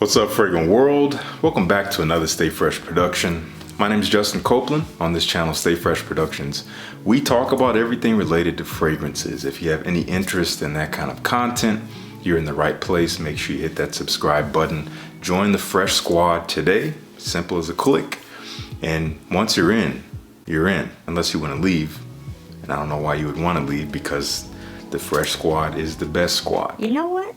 What's up, Fragrant World? Welcome back to another Stay Fresh production. My name is Justin Copeland. On this channel, Stay Fresh Productions, we talk about everything related to fragrances. If you have any interest in that kind of content, you're in the right place. Make sure you hit that subscribe button. Join the Fresh Squad today. Simple as a click. And once you're in, unless you want to leave. And I don't know why you would want to leave, because the Fresh Squad is the best squad. You know what?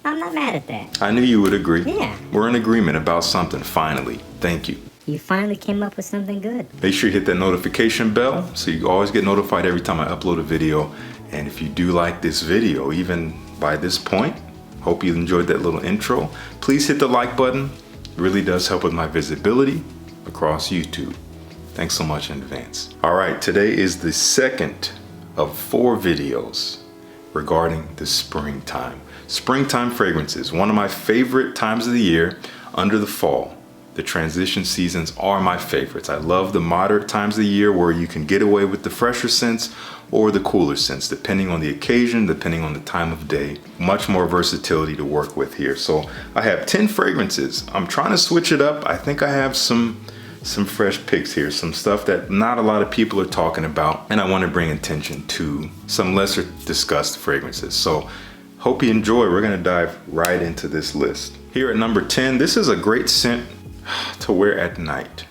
I'm not mad at that. I knew you would agree. Yeah. We're in agreement about something finally. Thank you. You finally came up with something good. Make sure you hit that notification bell so you always get notified every time I upload a video. And if you do like this video, even by this point, hope you enjoyed that little intro. Please hit the like button. It really does help with my visibility across YouTube. Thanks so much in advance. All right, today is the second of 4 videos regarding the springtime. Springtime fragrances, one of my favorite times of the year under the fall. The transition seasons are my favorites. I love the moderate times of the year where you can get away with the fresher scents or the cooler scents, depending on the occasion, depending on the time of day. Much more versatility to work with here. So I have 10 fragrances. I'm trying to switch it up. I think I have some fresh picks here, some stuff that not a lot of people are talking about, and I want to bring attention to some lesser discussed fragrances. So hope you enjoy. We're going to dive right into this list. Here at number 10, this is a great scent to wear at night.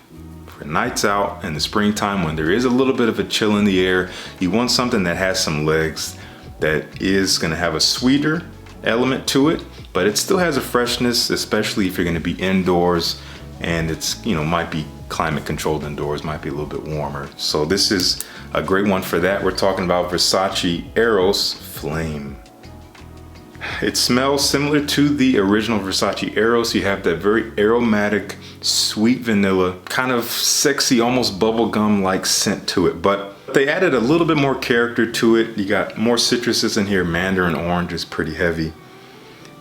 For nights out in the springtime when there is a little bit of a chill in the air, you want something that has some legs, that is going to have a sweeter element to it, but it still has a freshness, especially if you're going to be indoors and it's, might be climate controlled indoors, might be a little bit warmer. So this is a great one for that. We're talking about Versace Eros Flame. It smells similar to the original Versace Eros. You have that very aromatic, sweet vanilla, kind of sexy, almost bubblegum-like scent to it. But they added a little bit more character to it. You got more citruses in here. Mandarin orange is pretty heavy.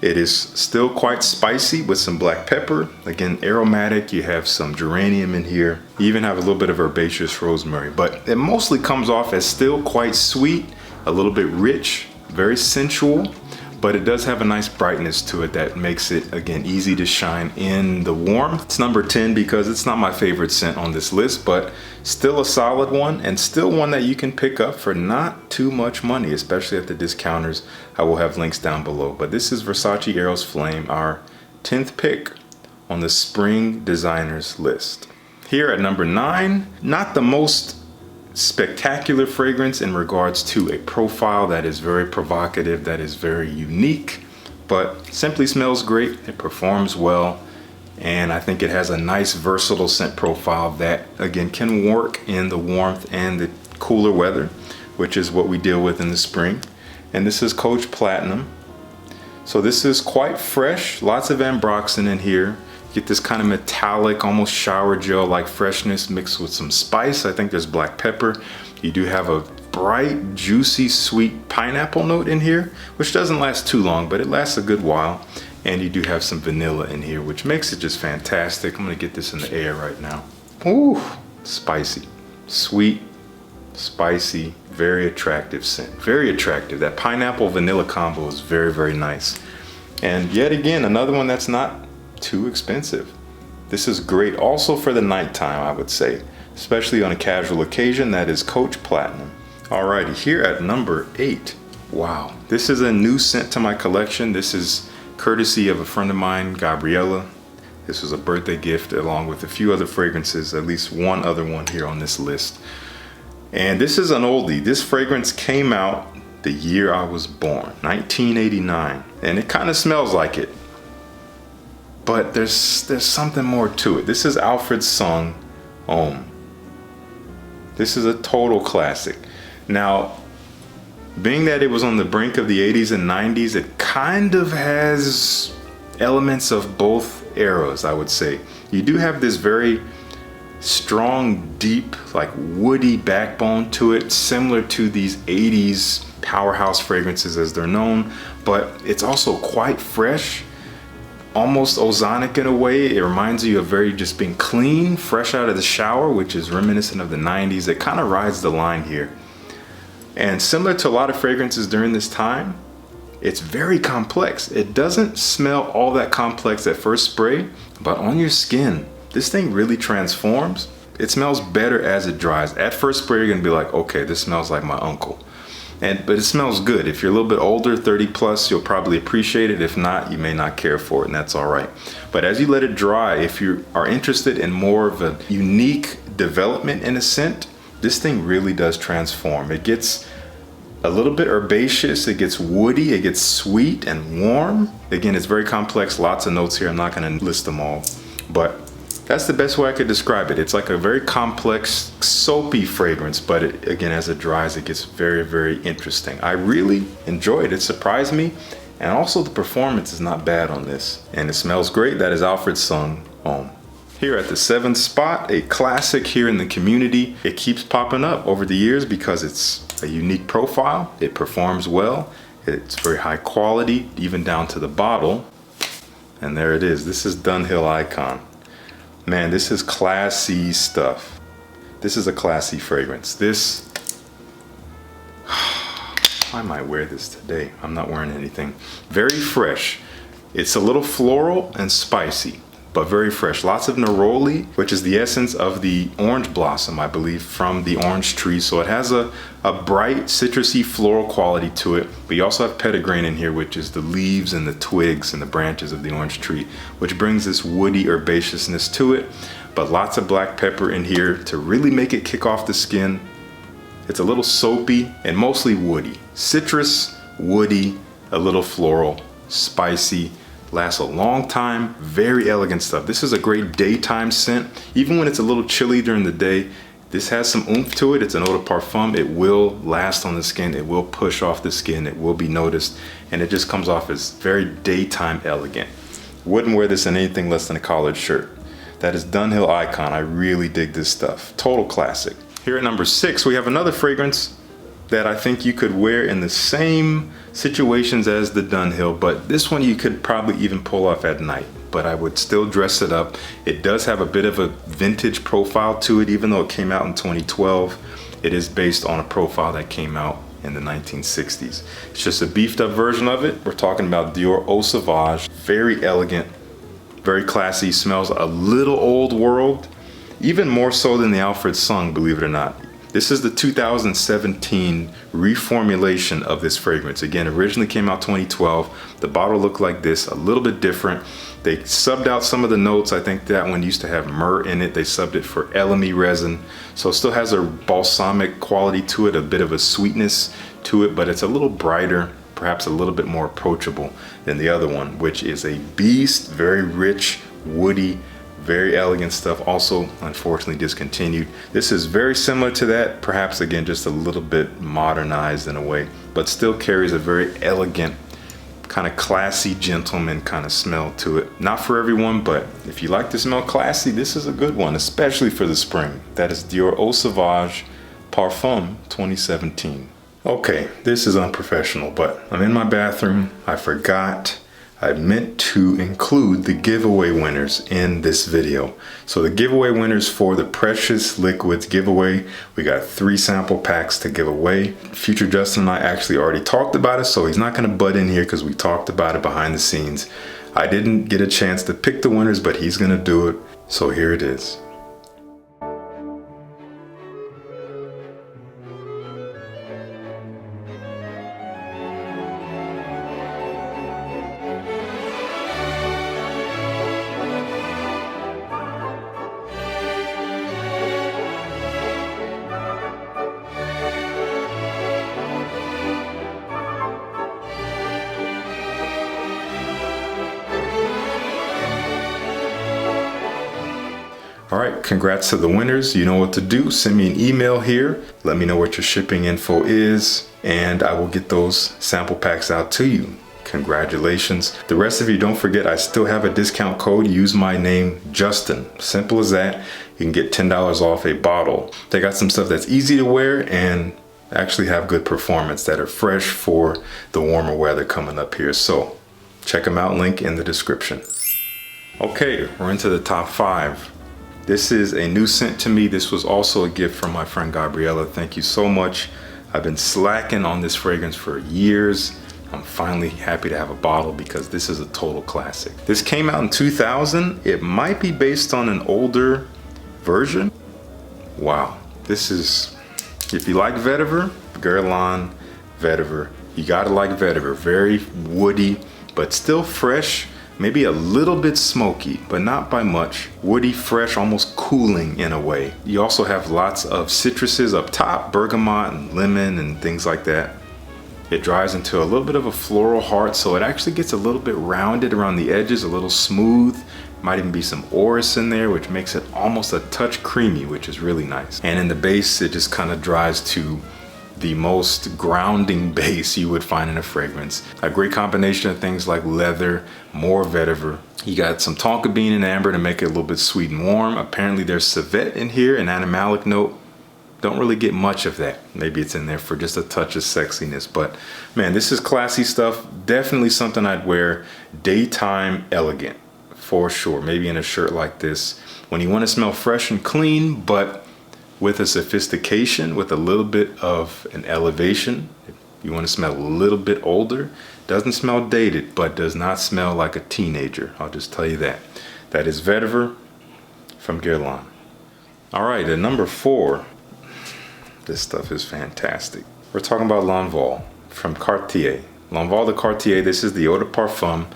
It is still quite spicy with some black pepper. Again, aromatic. You have some geranium in here. You even have a little bit of herbaceous rosemary. But it mostly comes off as still quite sweet, a little bit rich, very sensual. But it does have a nice brightness to it that makes it, again, easy to shine in the warm. It's number 10 because it's not my favorite scent on this list, but still a solid one, and still one that you can pick up for not too much money, especially at the discounters. I will have links down below. But this is Versace Eros Flame, our 10th pick on the spring designers list. Here at number 9, not the most spectacular fragrance in regards to a profile that is very provocative, that is very unique, but simply smells great. It performs well, and I think it has a nice versatile scent profile that, again, can work in the warmth and the cooler weather, which is what we deal with in the spring. And this is Coach Platinum. So this is quite fresh, lots of ambroxan in here. Get this kind of metallic, almost shower gel like freshness mixed with some spice. I think there's black pepper. You do have a bright, juicy, sweet pineapple note in here, which doesn't last too long, but it lasts a good while. And you do have some vanilla in here, which makes it just fantastic. I'm gonna get this in the air right now. Ooh, spicy, sweet, spicy, very attractive scent. Very attractive. That pineapple vanilla combo is very, very nice. And yet again, another one that's not too expensive. This is great also for the nighttime, I would say, especially on a casual occasion. That is Coach Platinum. Alrighty, here at number 8. Wow, this is a new scent to my collection. This is courtesy of a friend of mine, Gabriella. This was a birthday gift along with a few other fragrances, at least one other one here on this list. And this is an oldie. This fragrance came out the year I was born, 1989, and it kind of smells like it. But there's something more to it. This is Alfred's song, Homme. This is a total classic. Now, being that it was on the brink of the 80s and 90s, it kind of has elements of both eras, I would say. You do have this very strong, deep, like woody backbone to it, similar to these 80s powerhouse fragrances as they're known, but it's also quite fresh. Almost ozonic in a way. It reminds you of very just being clean, fresh out of the shower, which is reminiscent of the 90s. It kind of rides the line here. And similar to a lot of fragrances during this time, It's very complex. It doesn't smell all that complex at first spray, but on your skin, this thing really transforms. It smells better as it dries. At first spray, you're gonna be like, okay, this smells like my uncle. But it smells good. If you're a little bit older, 30 plus, you'll probably appreciate it. If not, you may not care for it, and that's all right. But as you let it dry, if you are interested in more of a unique development in a scent, this thing really does transform. It gets a little bit herbaceous, it gets woody, it gets sweet and warm. Again, it's very complex, lots of notes here. I'm not gonna list them all, but that's the best way I could describe it. It's like a very complex, soapy fragrance, but again, as it dries, it gets very, very interesting. I really enjoyed it. It surprised me. And also the performance is not bad on this. And it smells great. That is Alfred's song, Homme. Here at the 7th spot, a classic here in the community. It keeps popping up over the years because it's a unique profile. It performs well. It's very high quality, even down to the bottle. And there it is. This is Dunhill Icon. Man, this is classy stuff. This is a classy fragrance. This, I might wear this today. I'm not wearing anything. Very fresh. It's a little floral and spicy, but very fresh. Lots of neroli, which is the essence of the orange blossom, I believe, from the orange tree. So it has a bright, citrusy, floral quality to it. But you also have petitgrain in here, which is the leaves and the twigs and the branches of the orange tree, which brings this woody herbaceousness to it. But lots of black pepper in here to really make it kick off the skin. It's a little soapy and mostly woody. Citrus, woody, a little floral, spicy. Lasts a long time, very elegant stuff. This is a great daytime scent. Even when it's a little chilly during the day, this has some oomph to it. It's an eau de parfum. It will last on the skin. It will push off the skin. It will be noticed. And it just comes off as very daytime elegant. Wouldn't wear this in anything less than a collared shirt. That is Dunhill Icon. I really dig this stuff. Total classic. Here at number 6, we have another fragrance that I think you could wear in the same situations as the Dunhill, but this one you could probably even pull off at night, but I would still dress it up. It does have a bit of a vintage profile to it, even though it came out in 2012. It is based on a profile that came out in the 1960s. It's just a beefed up version of it. We're talking about Dior Eau Sauvage. Very elegant, very classy, smells a little old world, even more so than the Alfred song, believe it or not. This is the 2017 reformulation of this fragrance. Again, originally came out 2012. The bottle looked like this, a little bit different. They subbed out some of the notes. I think that one used to have myrrh in it. They subbed it for elemi resin. So it still has a balsamic quality to it, a bit of a sweetness to it, but it's a little brighter, perhaps a little bit more approachable than the other one, which is a beast, very rich, woody, very elegant stuff. Also, unfortunately, discontinued. This is very similar to that, perhaps again, just a little bit modernized in a way, but still carries a very elegant, kind of classy, gentleman kind of smell to it. Not for everyone, but if you like to smell classy, this is a good one, especially for the spring. That is Dior Eau Sauvage Parfum 2017. Okay, this is unprofessional, but I'm in my bathroom. I meant to include the giveaway winners in this video. So the giveaway winners for the Precious Liquids giveaway, we got 3 sample packs to give away. Future Justin and I actually already talked about it, so he's not gonna butt in here because we talked about it behind the scenes. I didn't get a chance to pick the winners, but he's gonna do it. So here it is. All right, congrats to the winners. You know what to do. Send me an email here. Let me know what your shipping info is, and I will get those sample packs out to you. Congratulations. The rest of you, don't forget, I still have a discount code. Use my name, Justin. Simple as that. You can get $10 off a bottle. They got some stuff that's easy to wear and actually have good performance, that are fresh for the warmer weather coming up here. So check them out, link in the description. Okay, we're into the top 5. This is a new scent to me. This was also a gift from my friend Gabriella. Thank you so much. I've been slacking on this fragrance for years. I'm finally happy to have a bottle because this is a total classic. This came out in 2000. It might be based on an older version. Wow, this is, if you like vetiver, Guerlain Vetiver, you gotta like vetiver. Very woody, but still fresh. Maybe a little bit smoky, but not by much. Woody, fresh, almost cooling in a way. You also have lots of citruses up top, bergamot and lemon and things like that. It dries into a little bit of a floral heart, so it actually gets a little bit rounded around the edges, a little smooth. Might even be some orris in there, which makes it almost a touch creamy, which is really nice. And in the base, it just kind of dries to the most grounding base you would find in a fragrance. A great combination of things like leather, more vetiver. You got some tonka bean and amber to make it a little bit sweet and warm. Apparently there's civet in here, an animalic note. Don't really get much of that. Maybe it's in there for just a touch of sexiness, but man, this is classy stuff. Definitely something I'd wear daytime elegant for sure. Maybe in a shirt like this. When you want to smell fresh and clean, but with a sophistication, with a little bit of an elevation. If you want to smell a little bit older, doesn't smell dated, but does not smell like a teenager. I'll just tell you that. That is Vetiver from Guerlain. All right, at number 4, this stuff is fantastic. We're talking about L'Envol from Cartier. L'Envol de Cartier, this is the Eau de Parfum.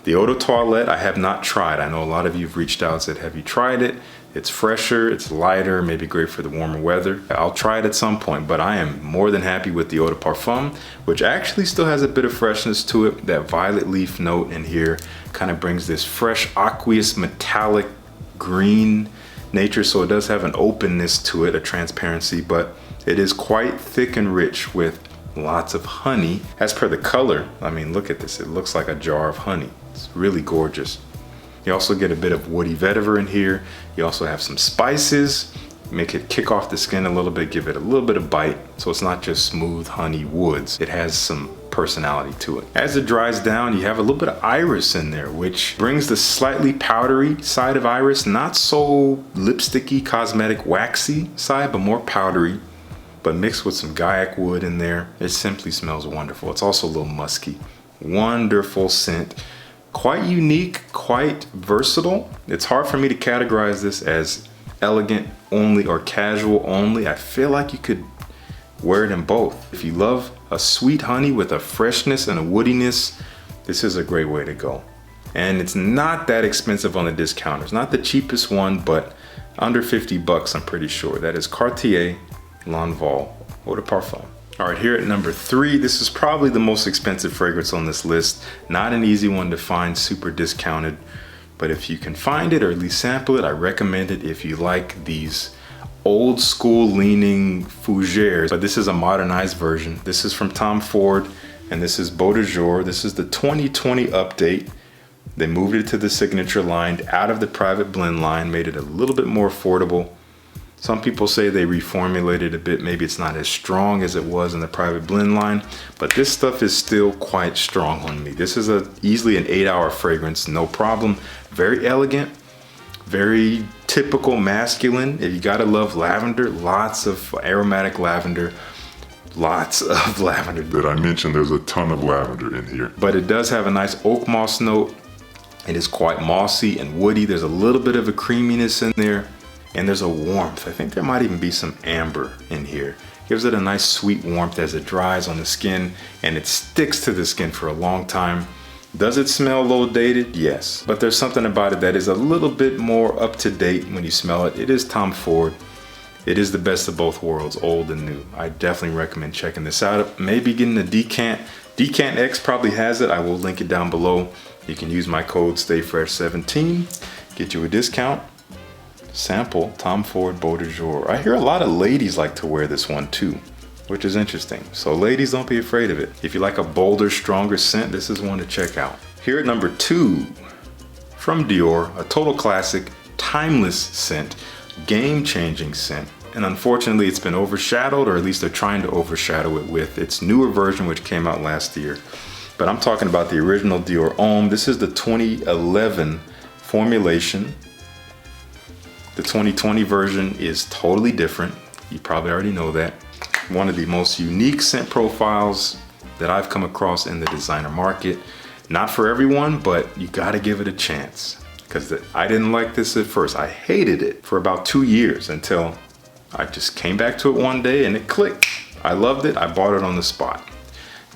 The Eau de Toilette I have not tried. I know a lot of you have reached out and said, have you tried it? It's fresher, it's lighter, maybe great for the warmer weather. I'll try it at some point, but I am more than happy with the Eau de Parfum, which actually still has a bit of freshness to it. That violet leaf note in here kind of brings this fresh, aqueous, metallic green nature, so it does have an openness to it, a transparency, but it is quite thick and rich with lots of honey. As per the color, I mean, look at this. It looks like a jar of honey. It's really gorgeous. You also get a bit of woody vetiver in here. You also have some spices, make it kick off the skin a little bit, give it a little bit of bite. So it's not just smooth honey woods. It has some personality to it. As it dries down, you have a little bit of iris in there, which brings the slightly powdery side of iris, not so lipsticky, cosmetic, waxy side, but more powdery, but mixed with some gaiac wood in there. It simply smells wonderful. It's also a little musky. Wonderful scent. Quite unique, quite versatile. It's hard for me to categorize this as elegant only or casual only. I feel like you could wear it in both. If you love a sweet honey with a freshness and a woodiness, this is a great way to go. And it's not that expensive on the discounters. Not the cheapest one, but under 50 bucks, I'm pretty sure. That is Cartier L'Envol Eau de Parfum. All right, here at number 3, this is probably the most expensive fragrance on this list. Not an easy one to find, super discounted. But if you can find it or at least sample it, I recommend it if you like these old school leaning fougères. But this is a modernized version. This is from Tom Ford and this is Beau de Jour. This is the 2020 update. They moved it to the signature line out of the private blend line, made it a little bit more affordable. Some people say they reformulated a bit. Maybe it's not as strong as it was in the private blend line, but this stuff is still quite strong on me. This is easily an 8-hour fragrance, no problem. Very elegant, very typical masculine. If you gotta love lavender, lots of aromatic lavender, lots of lavender. That I mentioned, there's a ton of lavender in here. But it does have a nice oak moss note. It is quite mossy and woody. There's a little bit of a creaminess in there. And there's a warmth. I think there might even be some amber in here. Gives it a nice sweet warmth as it dries on the skin, and it sticks to the skin for a long time. Does it smell a little dated? Yes. But there's something about it that is a little bit more up to date when you smell it. It is Tom Ford. It is the best of both worlds, old and new. I definitely recommend checking this out. Maybe getting a decant. Decant X probably has it. I will link it down below. You can use my code STAYFRESH17, get you a discount. Sample Tom Ford Beau de Jour. I hear a lot of ladies like to wear this one too, which is interesting. So ladies, don't be afraid of it. If you like a bolder, stronger scent, this is one to check out. Here at number 2, from Dior, a total classic, timeless scent, game-changing scent. And unfortunately, it's been overshadowed, or at least they're trying to overshadow it with its newer version, which came out last year. But I'm talking about the original Dior Homme. This is the 2011 formulation. The 2020 version is totally different. You probably already know that. One of the most unique scent profiles that I've come across in the designer market. Not for everyone, but you gotta give it a chance. Because I didn't like this at first. I hated it for about 2 years until I just came back to it one day and it clicked. I loved it, I bought it on the spot.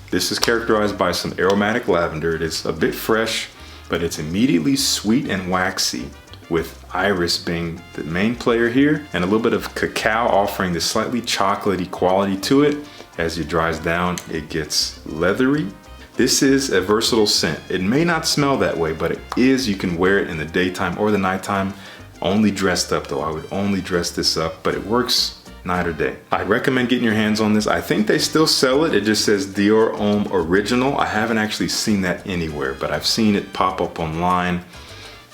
This is characterized by some aromatic lavender. It is a bit fresh, but it's immediately sweet and waxy, with iris being the main player here, and a little bit of cacao offering this slightly chocolatey quality to it. As it dries down, it gets leathery. This is a versatile scent. It may not smell that way, but it is. You can wear it in the daytime or the nighttime. Only dressed up though. I would only dress this up, but it works night or day. I recommend getting your hands on this. I think they still sell it. It just says Dior Homme Original. I haven't actually seen that anywhere, but I've seen it pop up online.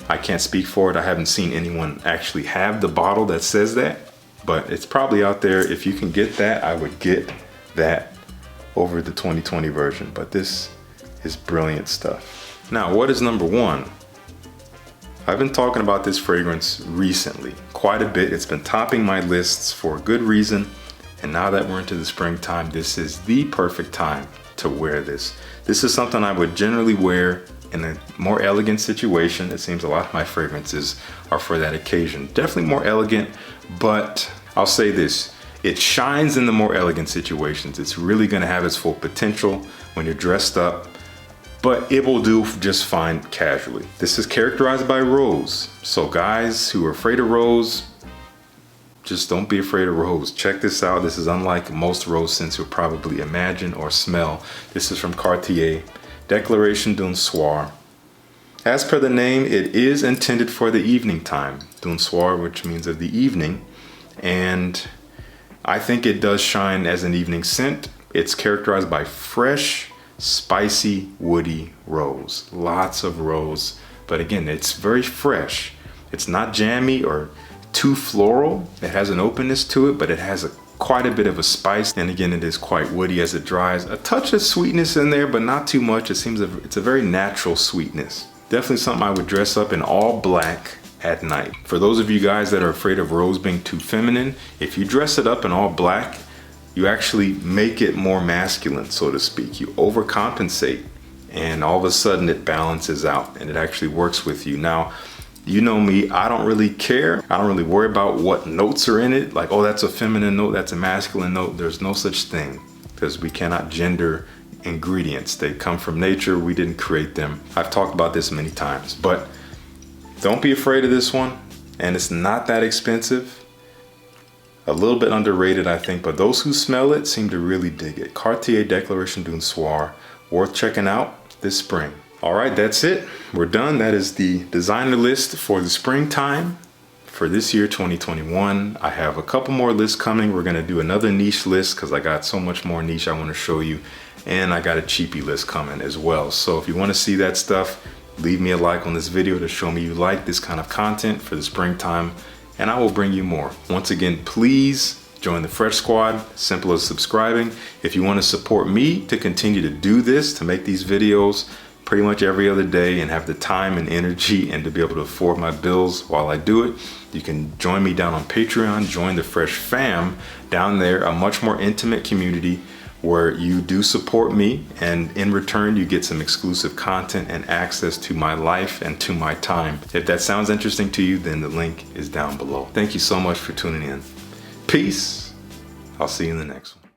I can't speak for it. I haven't seen anyone actually have the bottle that says that, but it's probably out there. If you can get that, I would get that over the 2020 version, but this is brilliant stuff. Now, what is number one? I've been talking about this fragrance recently, quite a bit. It's been topping my lists for a good reason. And now that we're into the springtime, this is the perfect time to wear this. This is something I would generally wear in a more elegant situation. It seems a lot of my fragrances are for that occasion. Definitely more elegant, but I'll say this, it shines in the more elegant situations. It's really gonna have its full potential when you're dressed up, but it will do just fine casually. This is characterized by rose. So guys who are afraid of rose, just don't be afraid of rose. Check this out. This is unlike most rose scents you'll probably imagine or smell. This is from Cartier, Declaration d'un Soir. As per the name, it is intended for the evening time. D'un soir, which means of the evening. And I think it does shine as an evening scent. It's characterized by fresh, spicy, woody rose. Lots of rose, but again, it's very fresh. It's not jammy or too floral. It has an openness to it, but it has quite a bit of a spice. And again, it is quite woody as it dries. A touch of sweetness in there, but not too much. It seems it's a very natural sweetness. Definitely something I would dress up in all black at night. For those of you guys that are afraid of rose being too feminine, if you dress it up in all black, you actually make it more masculine, so to speak. You overcompensate, and all of a sudden it balances out and it actually works with you. Now, you know me, I don't really care. I don't really worry about what notes are in it. Like, oh, that's a feminine note, that's a masculine note. There's no such thing, because we cannot gender ingredients. They come from nature. We didn't create them. I've talked about this many times, but don't be afraid of this one. And it's not that expensive. A little bit underrated, I think, but those who smell it seem to really dig it. Cartier Declaration d'un Soir, worth checking out this spring. All right, that's it. We're done. That is the designer list for the springtime for this year, 2021. I have a couple more lists coming. We're gonna do another niche list because I got so much more niche I want to show you. And I got a cheapie list coming as well. So if you want to see that stuff, leave me a like on this video to show me you like this kind of content for the springtime, and I will bring you more. Once again, please join the Fresh Squad. Simple as subscribing. If you want to support me to continue to do this, to make these videos pretty much every other day and have the time and energy and to be able to afford my bills while I do it, you can join me down on Patreon. Join the Fresh Fam down there, a much more intimate community where you do support me, and in return you get some exclusive content and access to my life and to my time. If that sounds interesting to you, then the link is down below. Thank you so much for tuning in. Peace. I'll see you in the next one.